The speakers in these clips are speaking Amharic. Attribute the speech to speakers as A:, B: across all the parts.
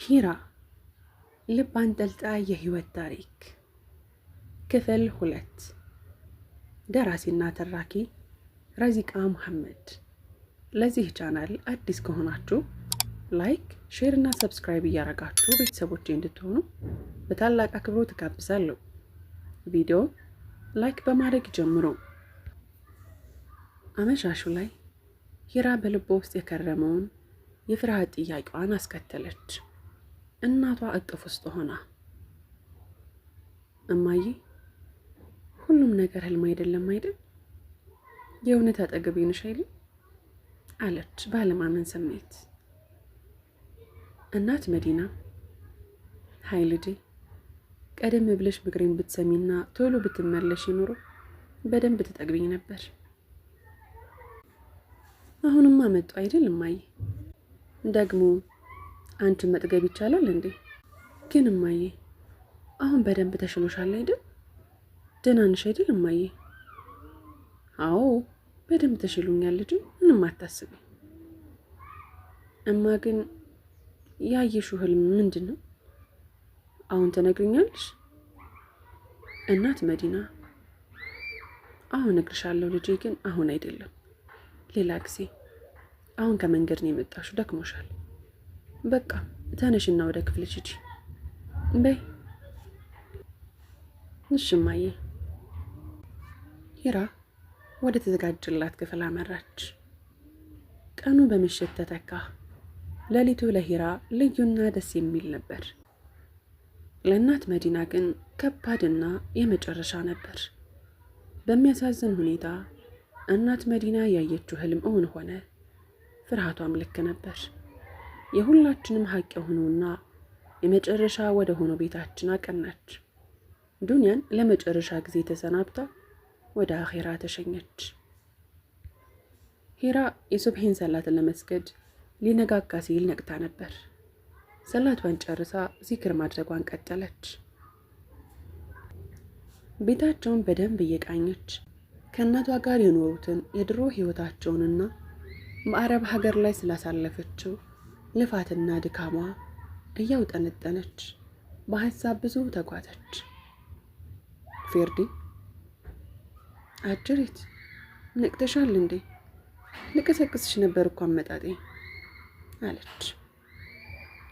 A: ሂራ ልብ አንጠልጣይ የህይወት ታሪክ ክፍል 2 ደራሲና ተራኪ ረዚቃ መሐመድ። ለዚህ ቻናል አዲስ ከሆናችሁ ላይክ፣ ሼር እና ሰብስክራይብ እያደረጋችሁ ቤተሰቦቼ እንድትሆኑ በታላቅ አክብሮት ተጋብዛለሁ። ቪዲዮ ላይክ በማድረግ ጀምሩ። አመሻሹ ላይ ሂራ በልቧ ውስጥ የከረመውን የፍርሃት ጥያቄዋን አስከተለች። እናቷ እቅፍ ውስጥ ሆና እማዬ ሁሉም ነገር ህልም አይደለም አይደል? የእውነት አጠገቤ ነሽ አይደል? አለች ባለማመን ስሜት። እናት መዲና ሃይ ልጄ፣ ቀደም ብለሽ ምክሬን ብትሰሚና ቶሎ ብትመለሽ ኖሮ በደንብ ትጠግቢኝ ነበር። አሁንማ መጡ አይደል እማዬ? ደግሞ አንቺ መጥገብ ይቻላል እንዴ? ግን እማዬ አሁን በደንብ ተሽሎሻል አይደል? ደህና ነሽ አይደል እማዬ? አዎ በደንብ ተሽሎኛል ልጄ፣ ምንም አታስቢ። እማ ግን ያየሽው ህልም ምንድን ነው? አሁን ትነግሪኛለሽ? እናት መዲና አሁን እነግርሻለሁ ልጄ፣ ግን አሁን አይደለም፣ ሌላ ጊዜ። አሁን ከመንገድ ነው የመጣሽው፣ ደክሞሻል። በቃ ተነሽና ወደ ክፍልሽ ሂጂ በይ። እሺ እማዬ። ሂራ ወደ ተዘጋጀላት ክፍል አመራች። ቀኑ በምሽት ተተካ። ሌሊቱ ለሂራ ልዩና ደስ የሚል ነበር። ለእናት መዲና ግን ከባድና የመጨረሻ ነበር። በሚያሳዝን ሁኔታ እናት መዲና ያየችው ህልም እውን ሆነ። ፍርሃቷም ልክ ነበር። የሁላችንም ሀቅ የሆነውና የመጨረሻ ወደ ሆነው ቤታችን አቀናች። ዱንያን ለመጨረሻ ጊዜ ተሰናብታ ወደ አኺራ ተሸኘች። ሂራ የሱብሂን ሰላትን ለመስገድ ሊነጋጋ ሲል ነቅታ ነበር። ሰላቷን ጨርሳ ዚክር ማድረጓን ቀጠለች። ቤታቸውን በደንብ እየቃኘች ከእናቷ ጋር የኖሩትን የድሮ ህይወታቸውንና በአረብ ሀገር ላይ ስላሳለፈችው ልፋትና ድካሟ እያውጠነጠነች በሀሳብ ብዙ ተጓዘች። ፌርዲ አጅሪት ነቅተሻል እንዴ? ልቀሰቅስሽ ነበር እኮ አመጣጤ አለች።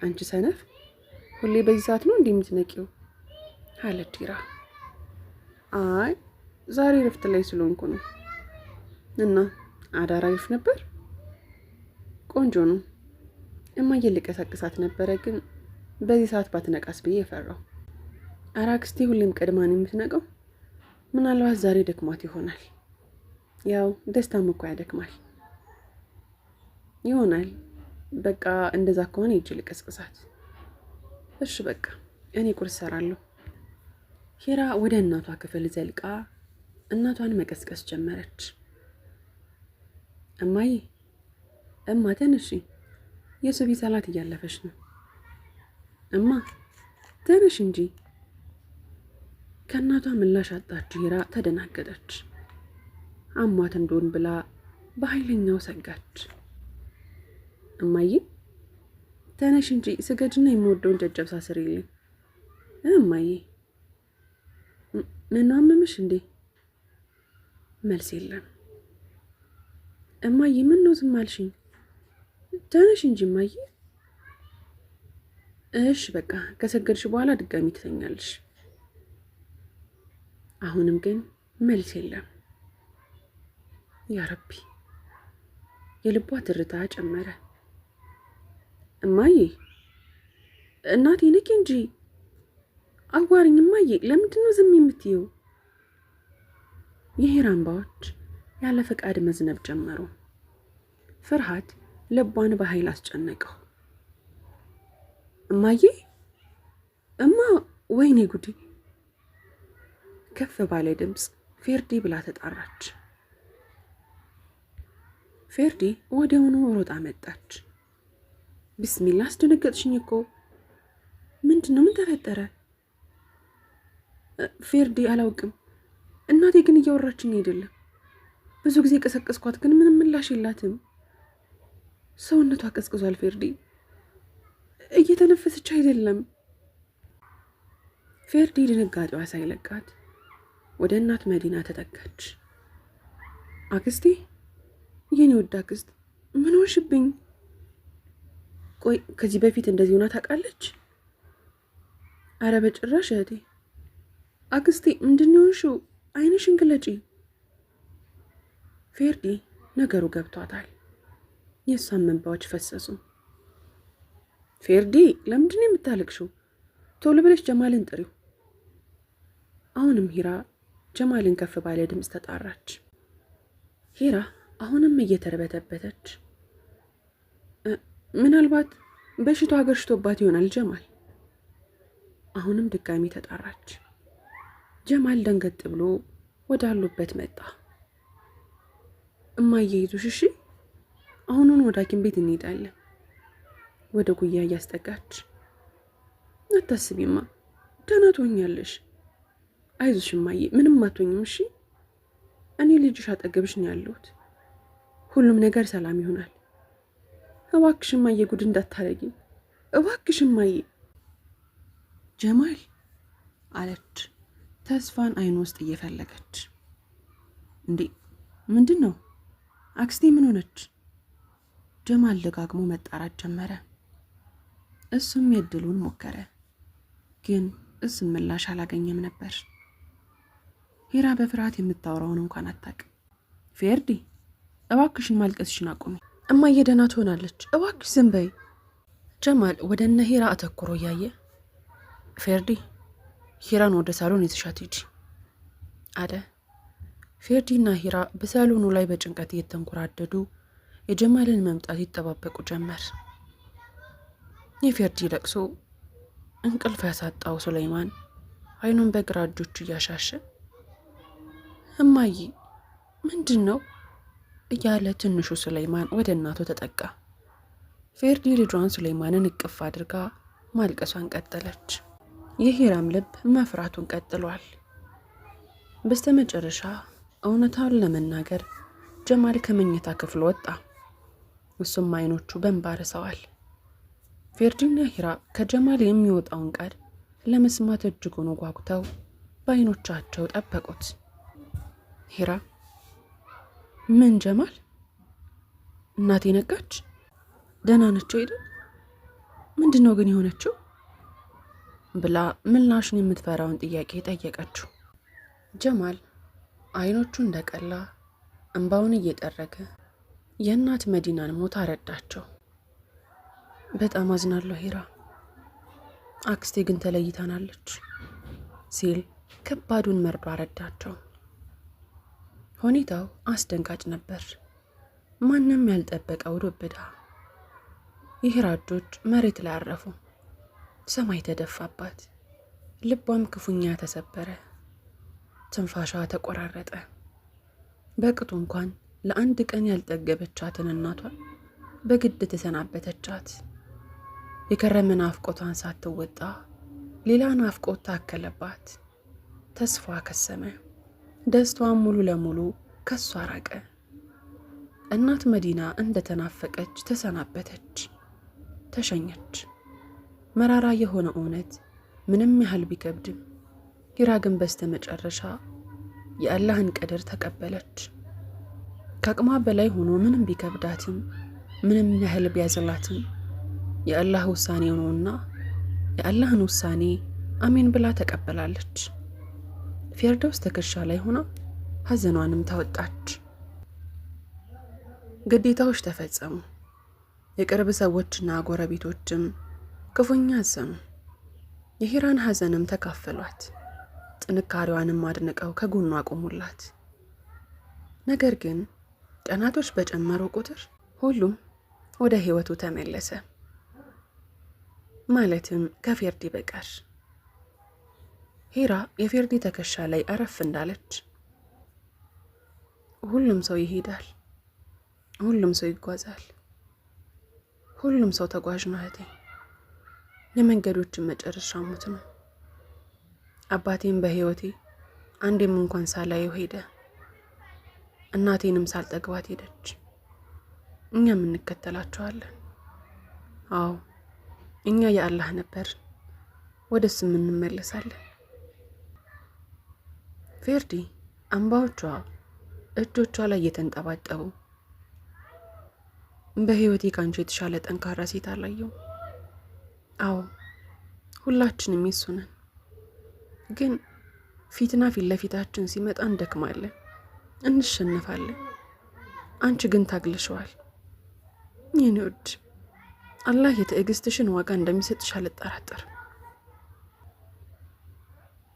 A: አንቺ ሰነፍ፣ ሁሌ በዚህ ሰዓት ነው እንዴ የምትነቂው? አለች ሂራ። አይ ዛሬ ረፍት ላይ ስለሆንኩ ነው። እና አዳር አሪፍ ነበር? ቆንጆ ነው። እማዬ ልቀሰቅሳት ነበረ፣ ግን በዚህ ሰዓት ባትነቃስ ብዬ ፈራሁ። ኧረ አክስቴ ሁሌም ቀድማን የምትነቀው። ምናልባት ዛሬ ደክሟት ይሆናል። ያው ደስታም እኮ ያደክማል ይሆናል። በቃ እንደዛ ከሆነ ሂጂ ልቀስቅሳት። እሺ በቃ እኔ ቁርስ ሰራለሁ። ሂራ ወደ እናቷ ክፍል ዘልቃ እናቷን መቀስቀስ ጀመረች። እማዬ፣ እማ ተነሺ፣ የሱቢ ሰላት እያለፈች ነው። እማ ተነሽ እንጂ። ከእናቷ ምላሽ አጣች። ሂራ ተደናገጠች። አሟት እንደሆን ብላ በኃይለኛው ሰጋች። እማዬ ተነሽ እንጂ፣ ስገድና የምወደውን ጨጨብሳ ስሪልኝ። እማዬ ምን አመመሽ እንዴ? መልስ የለም። እማዬ ምን ነው ዝም አልሽኝ? ተነሽ እንጂ እማዬ። እሺ በቃ ከሰገድሽ በኋላ ድጋሚ ትተኛለሽ። አሁንም ግን መልስ የለም። ያ ረቢ፣ የልቧ ትርታ ጨመረ። እማዬ፣ እናቴ ንቂ እንጂ፣ አዋሪኝ እማዬ። ለምንድን ነው ዝም የምትይው? የሂራ እንባዎች ያለ ፈቃድ መዝነብ ጀመሩ። ፍርሃት ልቧን በኃይል አስጨነቀው። እማዬ፣ እማ፣ ወይኔ ጉዴ! ከፍ ባለ ድምፅ ፌርዲ ብላ ተጣራች። ፌርዲ ወዲያውኑ ሮጣ መጣች። ቢስሚላህ፣ አስደነገጥሽኝ እኮ። ምንድን ነው? ምን ተፈጠረ? ፌርዲ አላውቅም። እናቴ ግን እያወራችኝ አይደለም። ብዙ ጊዜ ቀሰቀስኳት፣ ግን ምንም ምላሽ የላትም። ሰውነቷ ቀዝቅዟል ፌርዲ። እየተነፈሰች አይደለም። ፌርዲ ድንጋጤዋ ሳይለቃት ወደ እናት መዲና ተጠጋች። አክስቴ፣ የኔ ወድ አክስት፣ ምን ሆንሽብኝ? ቆይ ከዚህ በፊት እንደዚህ ሆና ታውቃለች? አረ በጭራሽ እህቴ። አክስቴ ምንድን ነው የሆንሽው? ዓይንሽን ግለጪ። ፌርዲ ነገሩ ገብቷታል። የእሷን እንባዎች ፈሰሱ። ፌርዲ ለምንድን ነው የምታለቅሽው? ቶሎ ብለሽ ጀማልን ጥሪው። አሁንም ሂራ ጀማልን ከፍ ባለ ድምፅ ተጣራች። ሂራ አሁንም እየተርበተበተች ምናልባት በሽታው አገርሽቶባት ይሆናል ጀማል። አሁንም ድጋሚ ተጣራች። ጀማል ደንገጥ ብሎ ወዳሉበት መጣ። እማዬ ይዙሽ፣ እሺ አሁኑን ወደ ሐኪም ቤት እንሄዳለን። ወደ ጉያ እያስጠጋች አታስቢማ፣ ደህና ትሆኛለሽ። አይዞሽ እማዬ፣ ምንም አትሆኝም። እሺ እኔ ልጅሽ አጠገብሽ ነው ያለሁት። ሁሉም ነገር ሰላም ይሆናል። እባክሽ እማዬ ጉድ እንዳታረጊ፣ እባክሽ እማዬ። ጀማል አለች ተስፋን አይን ውስጥ እየፈለገች። እንዴ ምንድን ነው አክስቴ? ምን ሆነች? ጀማል ደጋግሞ መጣራት ጀመረ። እሱም የድሉን ሞከረ፣ ግን እሱም ምላሽ አላገኘም ነበር። ሂራ በፍርሃት የምታወራውን እንኳን አታውቅም። ፌርዲ እባክሽን ማልቀስሽን አቁሚ። እማዬ ደህና ትሆናለች፣ እባክሽ ዝም በይ። ጀማል ወደ እነ ሂራ አተኩሮ እያየ ፌርዲ ሂራን ወደ ሳሎን ይዘሻት ሂጂ አለ። ፌርዲና ሂራ በሳሎኑ ላይ በጭንቀት እየተንኮራደዱ የጀማልን መምጣት ይጠባበቁ ጀመር። የፌርዲ ለቅሶ እንቅልፍ ያሳጣው ሱለይማን አይኑን በግራ እጆቹ እያሻሸ እማዬ ምንድን ነው እያለ ትንሹ ሱለይማን ወደ እናቱ ተጠጋ። ፌርዲ ልጇን ሱለይማንን እቅፍ አድርጋ ማልቀሷን ቀጠለች። የሂራም ልብ መፍራቱን ቀጥሏል። በስተመጨረሻ እውነታውን ለመናገር ጀማል ከመኝታ ክፍል ወጣ። እሱም አይኖቹ በእንባ ርሰዋል። ፌርዲና ሂራ ከጀማል የሚወጣውን ቃል ለመስማት እጅጉን ጓጉተው በአይኖቻቸው ጠበቁት። ሂራ ምን ጀማል? እናቴ ነቃች? ደህና ነች አይደል? ምንድን ነው ግን የሆነችው? ብላ ምላሹን የምትፈራውን ጥያቄ ጠየቀችው። ጀማል አይኖቹ እንደቀላ እንባውን እየጠረገ የእናት መዲናን ሞት አረዳቸው። በጣም አዝናለሁ ሂራ፣ አክስቴ ግን ተለይታናለች ሲል ከባዱን መርዶ አረዳቸው። ሁኔታው አስደንጋጭ ነበር። ማንም ያልጠበቀው ዱብዳ። የሂራ እጆች መሬት ላይ አረፉ። ሰማይ ተደፋባት። ልቧም ክፉኛ ተሰበረ። ትንፋሿ ተቆራረጠ። በቅጡ እንኳን ለአንድ ቀን ያልጠገበቻትን እናቷን በግድ ተሰናበተቻት። የከረመ ናፍቆቷን ሳትወጣ ሌላ ናፍቆት ታከለባት። ተስፋ ከሰመ። ደስታዋን ሙሉ ለሙሉ ከሷ ራቀ። እናት መዲና እንደተናፈቀች ተሰናበተች፣ ተሸኘች። መራራ የሆነ እውነት ምንም ያህል ቢከብድም ሂራ ግን በስተመጨረሻ የአላህን ቀድር ተቀበለች። ከአቅሟ በላይ ሆኖ ምንም ቢከብዳትም ምንም ያህል ቢያዝላትም የአላህ ውሳኔ ነውና የአላህን ውሳኔ አሜን ብላ ተቀበላለች። ፊርደውስ ትከሻ ላይ ሆና ሐዘኗንም ታወጣች። ግዴታዎች ተፈጸሙ። የቅርብ ሰዎችና ጎረቤቶችም ክፉኛ አዘኑ። የሂራን ሐዘንም ተካፈሏት። ጥንካሬዋንም አድንቀው ከጎኗ አቆሙላት። ነገር ግን ቀናቶች በጨመሩ ቁጥር ሁሉም ወደ ህይወቱ ተመለሰ። ማለትም ከፌርዲ በቀር። ሂራ የፌርዲ ትከሻ ላይ አረፍ እንዳለች ሁሉም ሰው ይሄዳል፣ ሁሉም ሰው ይጓዛል፣ ሁሉም ሰው ተጓዥ ነው እህቴ። የመንገዶችን መጨረሻ ሞት ነው። አባቴም በህይወቴ አንዴም እንኳን ሳላየው ሄደ። እናቴንም ሳልጠግባት ሄደች። እኛም እንከተላቸዋለን። አዎ እኛ የአላህ ነበር፣ ወደሱም እንመለሳለን። ፌርዲ እንባዎቿ እጆቿ ላይ እየተንጠባጠቡ በህይወቴ ካንቺ የተሻለ ጠንካራ ሴት አላየው። አዎ ሁላችንም የሱ ነን፣ ግን ፊትና ፊት ለፊታችን ሲመጣ እንደክማለን፣ እንሸነፋለን። አንቺ ግን ታግለሽዋል። የኔ ውድ አላህ የትዕግስትሽን ዋጋ እንደሚሰጥሽ አልጠራጠርም።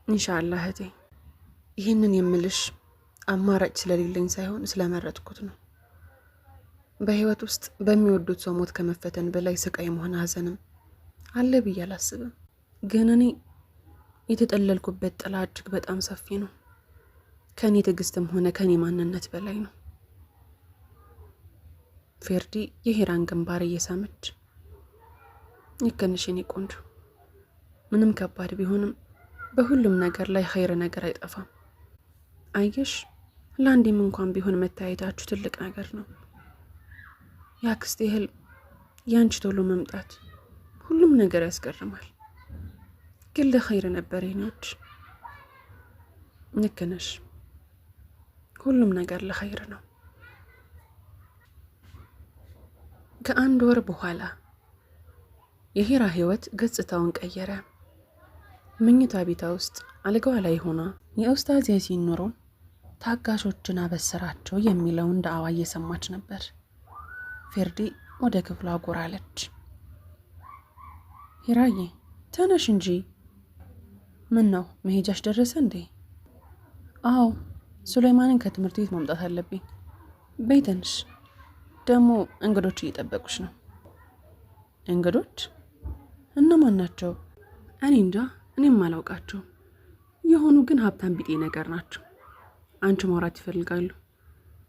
A: ኢንሻአላህ እህቴ፣ ይህንን የምልሽ አማራጭ ስለሌለኝ ሳይሆን ስለመረጥኩት ነው። በህይወት ውስጥ በሚወዱት ሰው ሞት ከመፈተን በላይ ስቃይም ሆነ ሀዘንም አለ ብዬ አላስብም። ግን እኔ የተጠለልኩበት ጥላ እጅግ በጣም ሰፊ ነው። ከኔ ትዕግስትም ሆነ ከኔ ማንነት በላይ ነው። ፌርዲ የሂራን ግንባር እየሳመች ይከንሽ የኔ ቆንጆ፣ ምንም ከባድ ቢሆንም በሁሉም ነገር ላይ ኸይር ነገር አይጠፋም። አየሽ፣ ለአንዴም እንኳን ቢሆን መታየታችሁ ትልቅ ነገር ነው። ያክስቴ ህልም፣ ያንቺ ቶሎ መምጣት፣ ሁሉም ነገር ያስገርማል። ግን ለኸይር ነበር የኔዎች። ልክ ነሽ፣ ሁሉም ነገር ለኸይር ነው። ከአንድ ወር በኋላ የሂራ ህይወት ገጽታውን ቀየረ። መኝታ ቤቷ ውስጥ አልጋዋ ላይ ሆና የኡስታዝ ያሲን ኑሮን ታጋሾችን አበሰራቸው የሚለውን ዳዕዋ እየሰማች ነበር። ፌርዲ ወደ ክፍሏ ጎራለች። ሂራዬ ተነሽ እንጂ። ምን ነው መሄጃሽ ደረሰ እንዴ? አዎ ሱለይማንን ከትምህርት ቤት ማምጣት አለብኝ። በይ ተነሽ፣ ደግሞ እንግዶች እየጠበቁሽ ነው። እንግዶች? እነማን ናቸው? እኔ እንጃ፣ እኔም አላውቃቸው። የሆኑ ግን ሀብታም ቢጤ ነገር ናቸው። አንቺ ማውራት ይፈልጋሉ።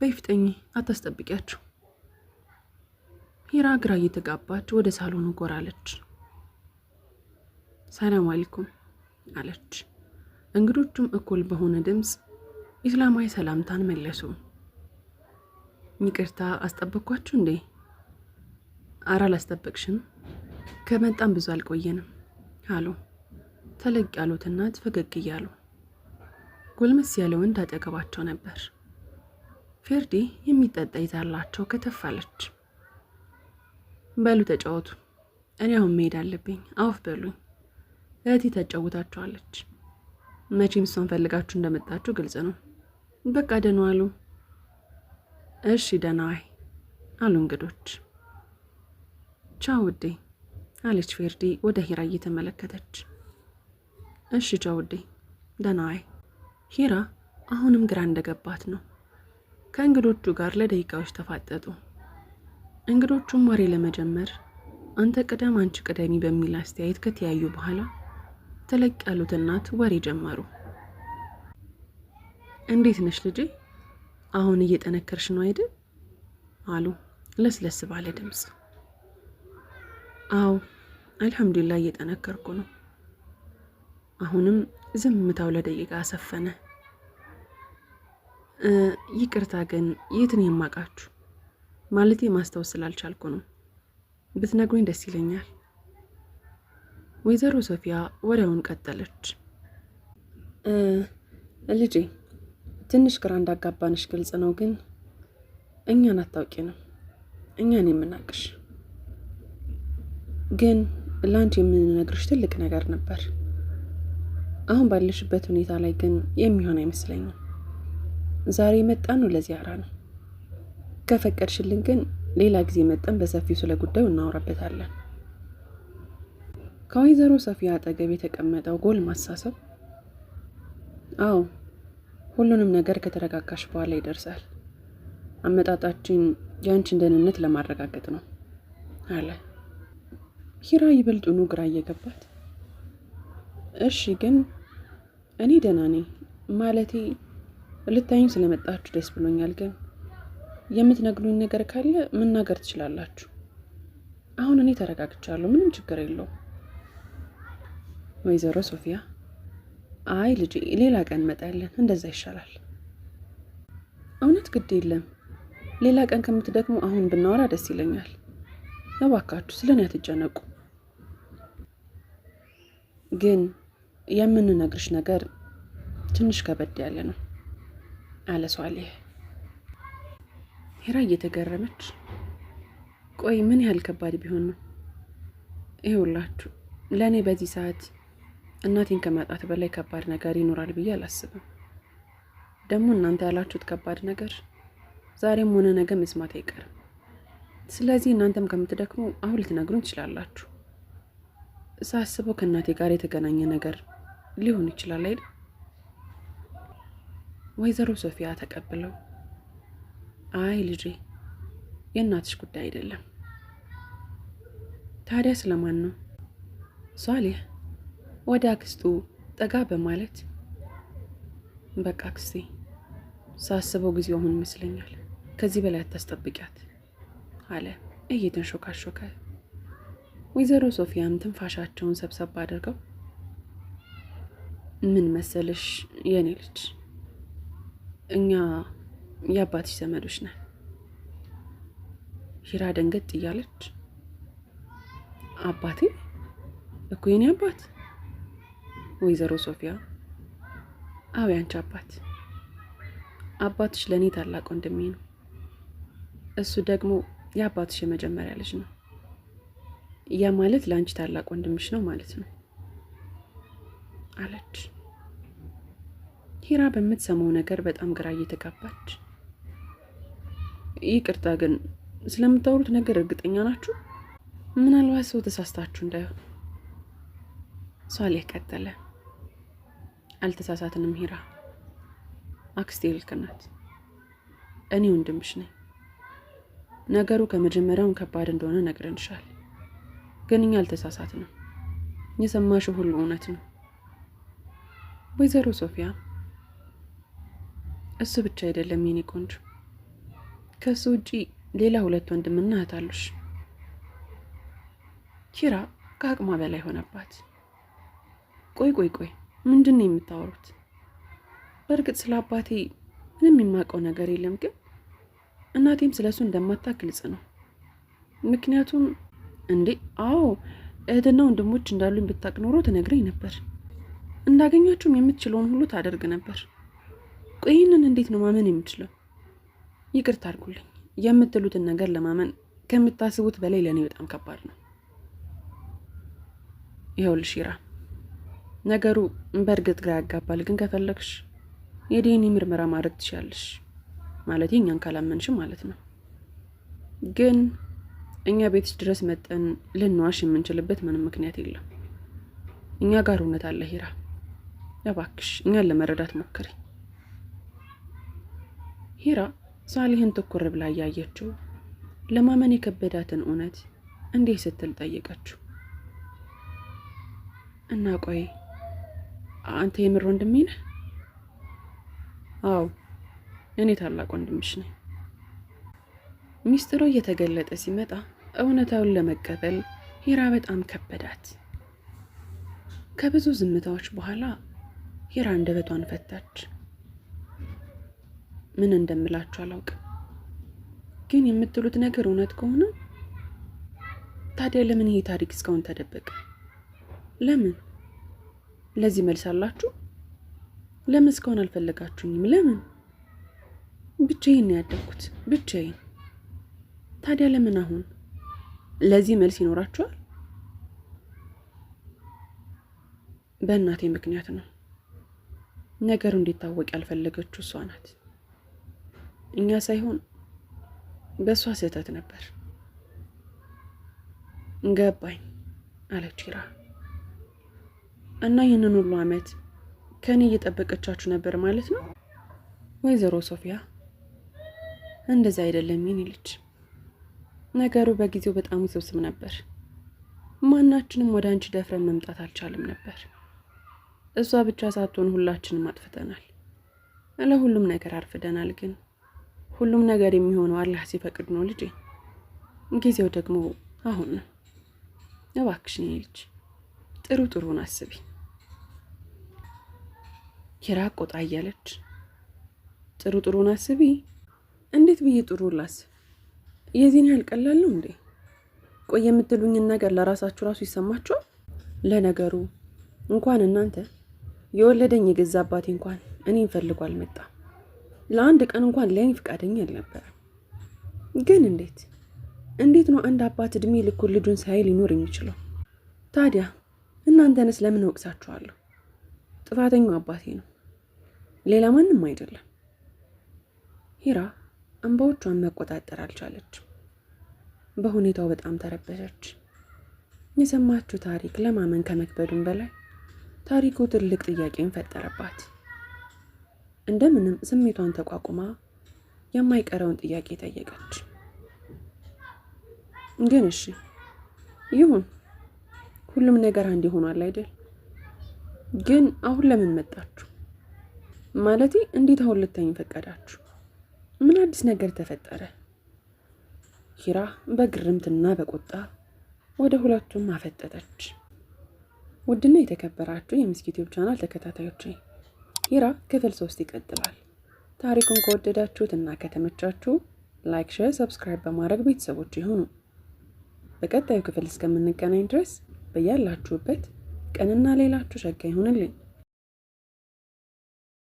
A: በይ ፍጠኚ፣ አታስጠብቂያቸው። ሂራ ግራ እየተጋባች ወደ ሳሎኑ ጎራለች። ሰላም አለይኩም አለች። እንግዶቹም እኩል በሆነ ድምፅ ኢስላማዊ ሰላምታን መለሱ። ይቅርታ አስጠበቅኳችሁ እንዴ? አራ አላስጠበቅሽም፣ ከመጣም ብዙ አልቆየንም አሉ ተለቅ ያሉት እናት ፈገግ እያሉ። ጎልመስ ያለ ወንድ አጠገባቸው ነበር። ፌርዲ የሚጠጣ ይዛላቸው ከተፋለች። በሉ ተጫወቱ፣ እኔ አሁን መሄድ አለብኝ፣ አውፍ በሉኝ። እህቴ ታጫውታችኋለች። መቼም እሷን ፈልጋችሁ እንደመጣችሁ ግልጽ ነው። በቃ ደህና ዋሉ። እሺ ደህና ዋይ አሉ እንግዶች። ቻው ውዴ አለች ፌርዲ ወደ ሂራ እየተመለከተች። እሺ ቻው ውዴ፣ ደህና ዋይ። ሂራ አሁንም ግራ እንደገባት ነው። ከእንግዶቹ ጋር ለደቂቃዎች ተፋጠጡ። እንግዶቹም ወሬ ለመጀመር አንተ ቅደም አንቺ ቅደሚ በሚል አስተያየት ከተያዩ በኋላ ተለቅ ያሉት እናት ወሬ ጀመሩ። እንዴት ነሽ ልጄ? አሁን እየጠነከርሽ ነው አይደል? አሉ ለስለስ ባለ ድምፅ። አዎ አልሐምዱሊላህ እየጠነከርኩ ነው። አሁንም ዝምታው ለደቂቃ አሰፈነ። ይቅርታ ግን የትን የማውቃችሁ? ማለቴ ማስታወስ ስላልቻልኩ ነው። ብትነግሩኝ ደስ ይለኛል። ወይዘሮ ሶፊያ ወሬውን ቀጠለች። ልጄ ትንሽ ግራ እንዳጋባንሽ ግልጽ ነው፣ ግን እኛን አታውቂንም፣ እኛን የምናቅሽ። ግን ላንቺ የምንነግርሽ ትልቅ ነገር ነበር። አሁን ባለሽበት ሁኔታ ላይ ግን የሚሆን አይመስለኝም። ዛሬ መጣነው ለዚያራ ነው። ከፈቀድሽልን ግን ሌላ ጊዜ መጠን በሰፊው ስለ ጉዳዩ እናወራበታለን። ከወይዘሮ ሶፊያ አጠገብ የተቀመጠው ጎልማሳ ሰው አዎ ሁሉንም ነገር ከተረጋጋሽ በኋላ ይደርሳል። አመጣጣችን ያንቺን ደህንነት ለማረጋገጥ ነው አለ። ሂራ ይበልጡኑ ግራ እየገባት እሺ ግን እኔ ደህና ነኝ፣ ማለቴ ልታዩኝ ስለመጣችሁ ደስ ብሎኛል። ግን የምትነግሩኝ ነገር ካለ መናገር ትችላላችሁ። አሁን እኔ ተረጋግቻለሁ፣ ምንም ችግር የለውም። ወይዘሮ ሶፊያ አይ ልጄ ሌላ ቀን መጣለን፣ እንደዛ ይሻላል። እውነት ግድ የለም፣ ሌላ ቀን ከምትደክሙ አሁን ብናወራ ደስ ይለኛል። እባካችሁ ስለኔ አትጨነቁ። ግን የምንነግርሽ ነገር ትንሽ ከበድ ያለ ነው አለ ሷሊህ። ሂራ እየተገረመች ቆይ ምን ያህል ከባድ ቢሆን ነው? ይኸውላችሁ ለእኔ በዚህ ሰዓት እናቴን ከማጣት በላይ ከባድ ነገር ይኖራል ብዬ አላስብም። ደግሞ እናንተ ያላችሁት ከባድ ነገር ዛሬም ሆነ ነገ መስማት አይቀርም። ስለዚህ እናንተም ከምትደክሙ አሁን ልትነግሩኝ ትችላላችሁ። ሳስበው ከእናቴ ጋር የተገናኘ ነገር ሊሆን ይችላል አይደል? ወይዘሮ ሶፊያ ተቀብለው አይ ልጄ የእናትሽ ጉዳይ አይደለም። ታዲያ ስለማን ነው? ሷሊህ ወደ አክስቱ ጠጋ በማለት በቃ አክስቴ ሳስበው ጊዜው አሁን ይመስለኛል፣ ከዚህ በላይ አታስጠብቂያት አለ እየተንሾካሾከ። ወይዘሮ ሶፊያም ትንፋሻቸውን ሰብሰብ አድርገው ምን መሰለሽ የኔ ልጅ፣ እኛ የአባትሽ ዘመዶች ነን። ሂራ ደንገጥ እያለች አባቴ እኮ የኔ አባት? ወይዘሮ ሶፊያ አዎ ያንቺ አባት። አባትሽ ለእኔ ታላቅ ወንድሜ ነው። እሱ ደግሞ የአባትሽ የመጀመሪያ ልጅ ነው። ያ ማለት ለአንቺ ታላቅ ወንድምሽ ነው ማለት ነው አለች። ሂራ በምትሰማው ነገር በጣም ግራ እየተጋባች ይቅርታ ግን ስለምታወሩት ነገር እርግጠኛ ናችሁ? ምናልባት ሰው ተሳስታችሁ እንዳይሆን። ሷሊህ ቀጠለ። አልተሳሳትንም ሂራ፣ አክስቴ ልክ ናት። እኔ ወንድምሽ ነኝ። ነገሩ ከመጀመሪያውም ከባድ እንደሆነ ነግረንሻል፣ ግን እኛ አልተሳሳትንም። የሰማሽው ሁሉ እውነት ነው። ወይዘሮ ሶፊያ እሱ ብቻ አይደለም የኔ ቆንጆ፣ ከሱ ውጪ ሌላ 2 ወንድምና እህት አሉሽ። ሂራ ከአቅሟ በላይ ሆነባት። ቆይ ምንድን ነው የምታወሩት? በእርግጥ ስለ አባቴ ምንም የማውቀው ነገር የለም፣ ግን እናቴም ስለሱ እንደማታውቅ ግልጽ ነው። ምክንያቱም እንዴ አዎ እህትና ወንድሞች እንዳሉኝ ብታውቅ ኖሮ ትነግረኝ ነበር። እንዳገኛችሁም የምትችለውን ሁሉ ታደርግ ነበር። ቆይ ይህንን እንዴት ነው ማመን የምችለው? ይቅርታ አድርጉልኝ፣ የምትሉትን ነገር ለማመን ከምታስቡት በላይ ለእኔ በጣም ከባድ ነው። ይኸውልሽ ሂራ፣ ነገሩ በእርግጥ ግራ ያጋባል፣ ግን ከፈለግሽ የዲኤንኤ ምርመራ ማድረግ ትችያለሽ። ማለት እኛን ካላመንሽ ማለት ነው። ግን እኛ ቤትሽ ድረስ መጠን ልንዋሽ የምንችልበት ምንም ምክንያት የለም። እኛ ጋር እውነት አለ ሂራ፣ እባክሽ እኛን ለመረዳት ሞክሪ። ሂራ ሷሊህን ትኩር ብላ እያየችው ለማመን የከበዳትን እውነት እንዲህ ስትል ጠየቀችው። እና ቆይ አንተ የምር ወንድሜ ነህ? አዎ እኔ ታላቅ ወንድምሽ ነኝ። ሚስጥሩ እየተገለጠ ሲመጣ እውነታውን ለመቀበል ሂራ በጣም ከበዳት። ከብዙ ዝምታዎች በኋላ ሂራ አንደበቷን ፈታች። ምን እንደምላችሁ አላውቅም፣ ግን የምትሉት ነገር እውነት ከሆነ ታዲያ ለምን ይሄ ታሪክ እስካሁን ተደበቀ? ለምን? ለዚህ መልስ አላችሁ? ለምን እስካሁን አልፈለጋችሁኝም? ለምን? ብቻዬን ነው ያደግኩት፣ ብቻዬን። ታዲያ ለምን አሁን? ለዚህ መልስ ይኖራችኋል? በእናቴ ምክንያት ነው። ነገሩ እንዲታወቅ ያልፈለገችው እሷ ናት። እኛ ሳይሆን በእሷ ስህተት ነበር። ገባኝ አለች ሂራ። እና ይህንን ሁሉ ዓመት ከኔ እየጠበቀቻችሁ ነበር ማለት ነው? ወይዘሮ ሶፊያ እንደዛ አይደለም የኔ ልጅ። ነገሩ በጊዜው በጣም ውስብስብ ነበር። ማናችንም ወደ አንቺ ደፍረን መምጣት አልቻለም ነበር። እሷ ብቻ ሳትሆን ሁላችንም አጥፍተናል። ለሁሉም ነገር አርፍደናል። ግን ሁሉም ነገር የሚሆነው አላህ ሲፈቅድ ነው ልጄ። ጊዜው ደግሞ አሁን ነው። እባክሽ የኔ ልጅ ጥሩን አስቢ። ሂራ ቆጣ እያለች ጥሩን አስቢ? እንዴት ብዬ ጥሩ ላስብ? የዚህን ያህል ቀላል ነው እንዴ? ቆይ የምትሉኝን ነገር ለራሳችሁ ራሱ ይሰማችኋል? ለነገሩ እንኳን እናንተ የወለደኝ የገዛ አባቴ እንኳን እኔን ፈልጎ አልመጣም። ለአንድ ቀን እንኳን ሊያኝ ፈቃደኛ አልነበረም። ግን እንዴት ነው አንድ አባት እድሜ ልኩን ልጁን ሳያይ ሊኖር የሚችለው? ታዲያ እናንተንስ ለምን ወቅሳችኋለሁ? ጥፋተኛው አባቴ ነው፣ ሌላ ማንም አይደለም። ሂራ እንባዎቿን መቆጣጠር አልቻለች። በሁኔታው በጣም ተረበሸች። የሰማችው ታሪክ ለማመን ከመክበዱም በላይ ታሪኩ ትልቅ ጥያቄን ፈጠረባት። እንደምንም ስሜቷን ተቋቁማ የማይቀረውን ጥያቄ ጠየቀች። ግን እሺ ይሁን፣ ሁሉም ነገር አንድ ሆኗል አይደል? ግን አሁን ለምን መጣችሁ? ማለቴ እንዴት አሁን ልታዩኝ ፈቀዳችሁ? ምን አዲስ ነገር ተፈጠረ? ሂራ በግርምትና በቁጣ ወደ ሁለቱም አፈጠጠች። ውድና የተከበራችሁ የምስኪ ዩቲዩብ ቻናል ተከታታዮች ሂራ ክፍል 3 ይቀጥላል። ታሪኩን ከወደዳችሁት እና ከተመቻችሁ ላይክ፣ ሼር፣ ሰብስክራይብ በማድረግ ቤተሰቦች ይሁኑ። በቀጣዩ ክፍል እስከምንገናኝ ድረስ በያላችሁበት ቀንና ሌላችሁ ሸጋ ይሁንልኝ።